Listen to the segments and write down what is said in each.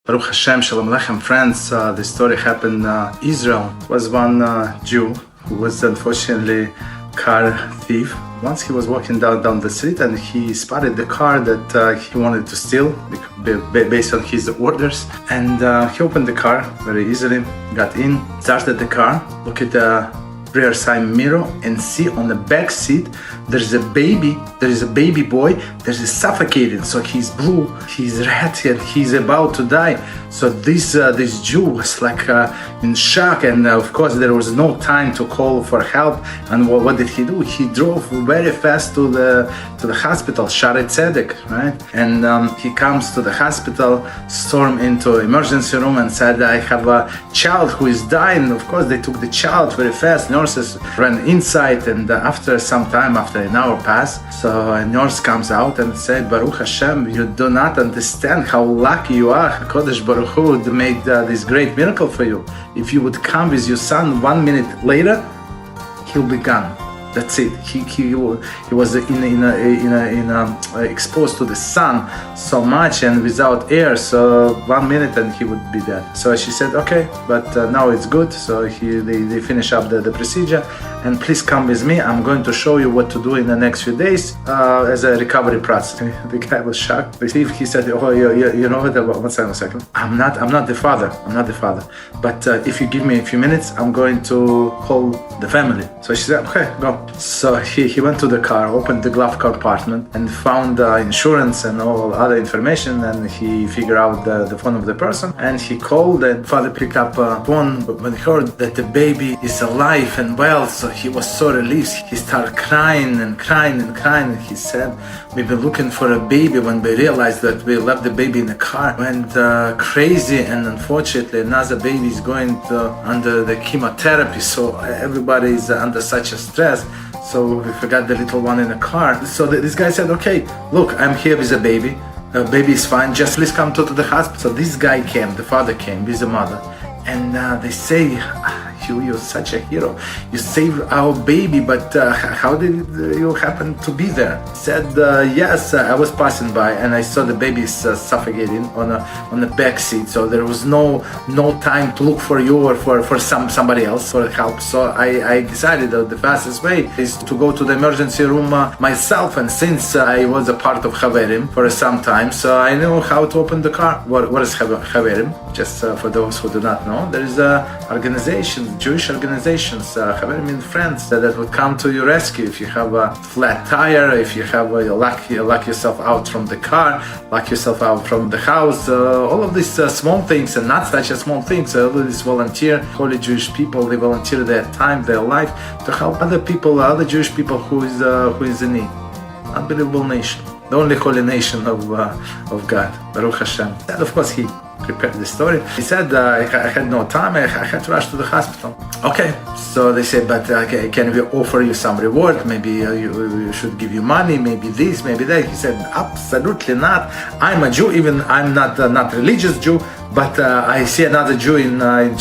Baruch Hashem, Shalom Aleichem, friends. The story happened in Israel. Was one Jew who was unfortunately car thief. Once he was walking down the street and he spotted the car that he wanted to steal based on his orders. And he opened the car very easily, got in, started the car, look at the rear side mirror and see on the back seat there is a baby boy that is suffocating. So he's blue, he's red, and he's about to die. So this Jew was like in shock, and of course there was no time to call for help. And what did he do? He drove very fast to the hospital, tzaddik, right? And he comes to the hospital, stormed into emergency room and said, "I have a child who is dying." Of course, they took the child very fast. Nurses ran inside, and after some time, after an hour passed, so a nurse comes out and said, "Baruch Hashem, you do not understand how lucky you are. HaKadosh Baruch Hu made this great miracle for you. If you would come with your son 1 minute later, he'll be gone." That's it. He was exposed to the sun so much and without air, so 1 minute and he would be dead. So she said, "Okay, but now it's good." So they finish up the procedure, and please come with me. I'm going to show you what to do in the next few days as a recovery process. The guy was shocked. He said, "Oh, you know what? One second. I'm not the father. But if you give me a few minutes, I'm going to call the family." So she said, "Okay, go." So he went to the car, opened the glove compartment, and found insurance and all other information, and he figured out the phone of the person, and he called, and father picked up phone. But when he heard that the baby is alive and well, so he was so relieved. He started crying. He said, "We've been looking for a baby. When we realized that we left the baby in the car, went crazy, and unfortunately another baby is going under the chemotherapy, so everybody is under such a stress. So we forgot the little one in the car." So this guy said, "Okay, look, I'm here with the baby. Baby is fine. Just please come to the hospital." So this guy came, the father came with the mother, and they say, "You're such a hero. You saved our baby, but how did you happen to be there?" He said, "Yes, I was passing by and I saw the baby suffocating on the back seat. So there was no time to look for you or for somebody else for help. So I decided that the fastest way is to go to the emergency room myself. And since I was a part of Haverim for some time, so I knew how to open the car." What is Haverim? Just for those who do not know, there is a organization, Jewish organizations, Haverim means friends that would come to your rescue if you have a flat tire, if you have you lock yourself out from the car, lock yourself out from the house, all of these small things, and not such a small things. All of these volunteer, holy Jewish people, they volunteer their time, their life to help other people, other Jewish people who is in need. Unbelievable nation, the only holy nation of God, Baruch Hashem. And of course he prepared the story. He said, I had no time, I had to rush to the hospital. Okay, so they said, "But can we offer you some reward? Maybe we should give you money, maybe this, maybe that." He said, "Absolutely not. I'm a Jew, even I'm not religious Jew, but I see another Jew in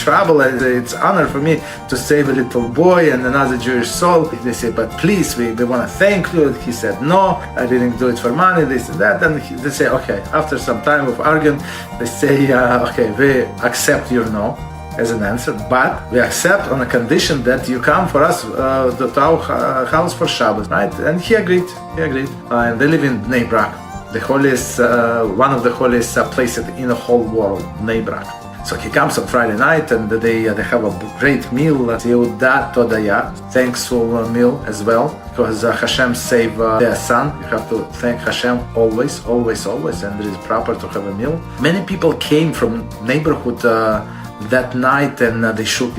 trouble, and it's honor for me to save a little boy and another Jewish soul." They said, "But please, we want to thank you." He said, "No, I didn't do it for money, this and that." And they say, "Okay." After some time of arguing, they say, "Okay, we accept your no as an answer, but we accept on a condition that you come for us to our house for Shabbos," right? And he agreed. And they live in Mizrachi, the holiest, one of the holiest places in the whole world, Mizrachi. So he comes on Friday night, and they have a great meal, Tovia, thankful meal as well, because Hashem saved their son. You have to thank Hashem always, and it is proper to have a meal. Many people came from neighborhood that night, and they shook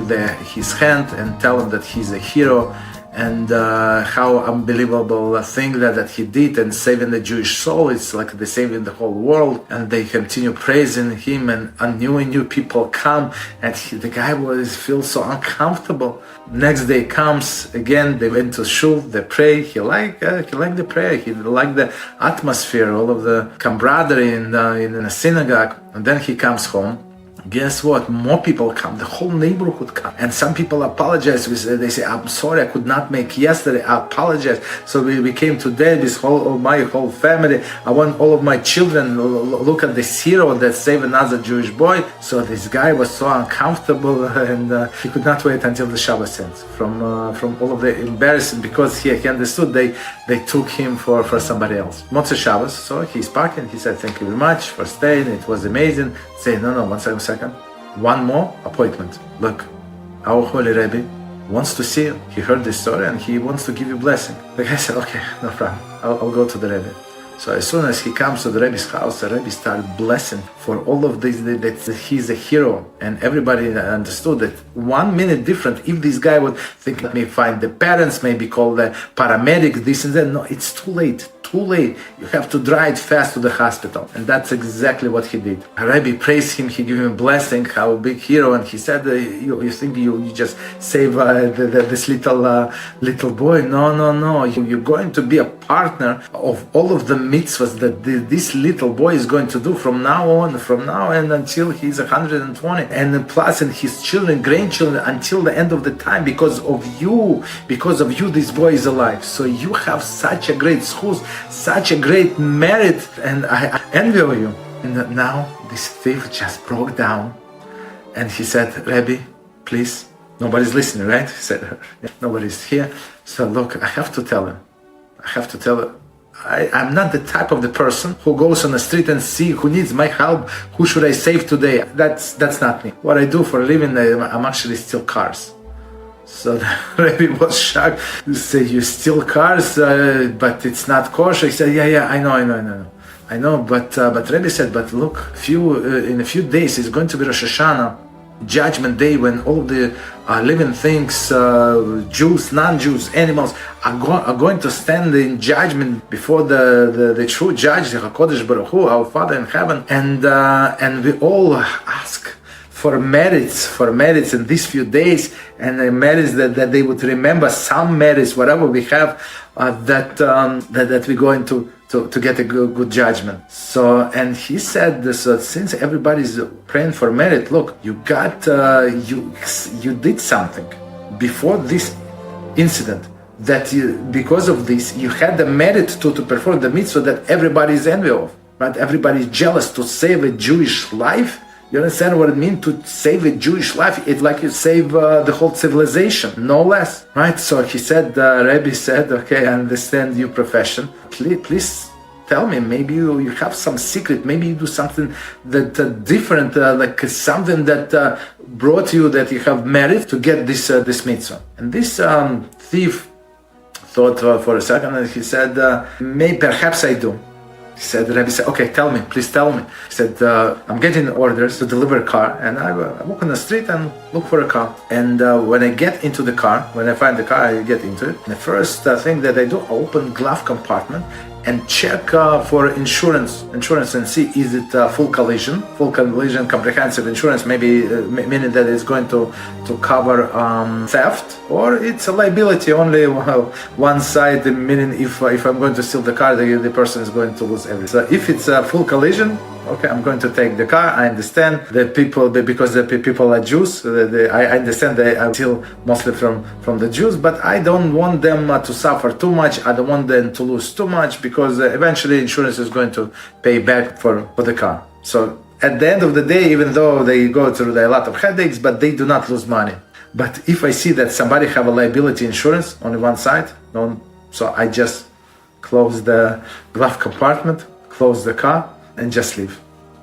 his hand and tell him that he's a hero, and how unbelievable a thing that he did and saving the Jewish soul. It's like they saving the whole world, and they continue praising him, and new people come, and the guy feels so uncomfortable. Next day comes again, they went to shul, they pray, he liked the prayer, he liked the atmosphere, all of the camaraderie in a synagogue, and then he comes home. guess what? More people come. The whole neighborhood come. And some people apologize. They say, I'm sorry, I could not make yesterday. I apologize. So we came today, my whole family. I want all of my children look at this hero that saved another Jewish boy. So this guy was so uncomfortable and he could not wait until the Shabbos ends. From all of the embarrassment, because he understood they took him for somebody else. Motzei Shabbos, so he's parking. He said, thank you very much for staying. It was amazing. Say, no, one second. One more appointment. Look, our holy Rebbe wants to see you. He heard this story and he wants to give you blessing. The guy said, okay, no problem. I'll go to the Rebbe. So as soon as he comes to the Rebbe's house, the Rebbe started blessing for all of this, that he's a hero. And everybody understood that 1 minute different, if this guy would think, let me find the parents, maybe call the paramedic, this and that. No, it's too late. You have to drive fast to the hospital. And that's exactly what he did. Rabbi praised him, he gave him a blessing, how a big hero, and he said, you think you just save this little boy? No. You're going to be a partner of all of the mitzvahs that this little boy is going to do from now and until he's 120. And plus, and his children, grandchildren, until the end of the time, because of you, this boy is alive. So you have such a great schus, such a great merit, and I envy you. And now this thief just broke down and he said, Rebbe, please, nobody's listening, right? He said, nobody's here. So look, I have to tell him. I'm not the type of the person who goes on the street and see who needs my help, who should I save today. That's not me. What I do for a living, I'm actually steal cars. So the Rebbe was shocked. He said, you steal cars, but it's not kosher. He said, yeah, I know, but Rebbe said, but look, in a few days it's going to be Rosh Hashanah, Judgment Day, when all the living things, Jews, non-Jews, animals, are going to stand in judgment before the true judge, the HaKadosh Baruch Hu, our Father in heaven, and we all ask for merits in these few days, and merits that they would remember, some merits, whatever we have, that we're going to get a good judgment. So, and he said, so since everybody's praying for merit, look, you got you did something before this incident that because of this you had the merit to perform the mitzvah that everybody is envy of, right? Everybody is jealous to save a Jewish life. You understand what it means to save a Jewish life? It's like you save the whole civilization, no less, right? So he said, Rebbe said, okay, I understand your profession. Please tell me, maybe you have some secret, maybe you do something that different, like something that brought you, that you have merit to get this mitzvah. And this thief thought for a second, and he said, perhaps I do. He said, the Rebbe said, okay, please tell me. He said, I'm getting orders to deliver a car, and I walk on the street and look for a car. And when I get into the car, when I find the car, I get into it. And the first thing that I do, I open glove compartment and check for insurance and see, is it full collision, comprehensive insurance, maybe meaning that it's going to cover theft, or it's a liability only one side, meaning if I'm going to steal the car, the person is going to lose everything. So if it's a full collision, okay, I'm going to take the car. I understand that because the people are Jews, I understand they are still mostly from the Jews, but I don't want them to suffer too much. I don't want them to lose too much, because eventually insurance is going to pay back for the car. So at the end of the day, even though they go through a lot of headaches, but they do not lose money. But if I see that somebody have a liability insurance on one side, so I just close the glove compartment, close the car, and just leave.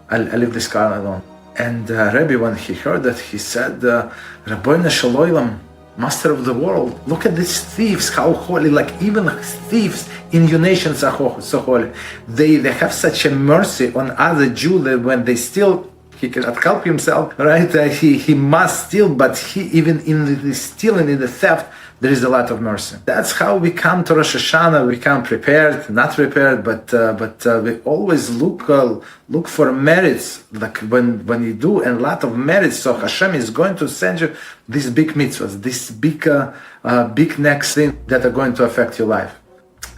I leave this car alone. And Rebbe, when he heard that, he said, Rabbeinu Shalom, Master of the world, look at these thieves, how holy, like even thieves in your nations are so holy. They have such a mercy on other Jews that when they steal, he cannot help himself, right? He must steal, but he even in the stealing, in the theft, there is a lot of mercy. That's how we come to Rosh Hashanah. We come prepared, not prepared, but we always look for merits. Like when you do a lot of merits, so Hashem is going to send you these big mitzvahs, these big next things that are going to affect your life.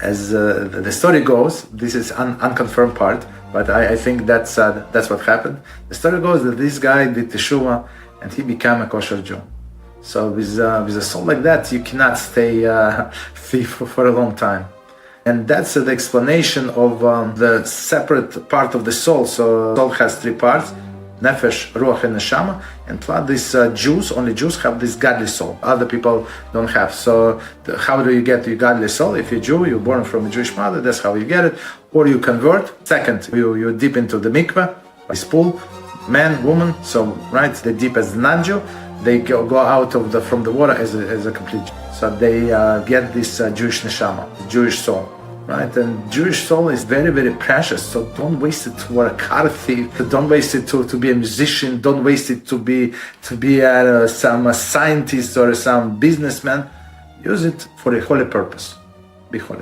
As the story goes, this is unconfirmed part, but I think that's what happened. The story goes that this guy did teshuvah and he became a kosher Jew. So with a soul like that, you cannot stay thief for a long time. And that's the explanation of the separate part of the soul. So soul has three parts: nefesh, ruach, and neshama. And these Jews, only Jews have this godly soul. Other people don't have. So how do you get your godly soul? If you're Jew, you're born from a Jewish mother, that's how you get it. Or you convert. Second, you dip into the mikveh, this pool, man, woman. So right, they dip as non-Jew. They go out from the water as a complete Jew. So they get this Jewish neshama, Jewish soul. Right, and Jewish soul is very, very precious. So don't waste it for a car thief. Don't waste it to be a musician. Don't waste it to be some scientist or some businessman. Use it for a holy purpose. Be holy.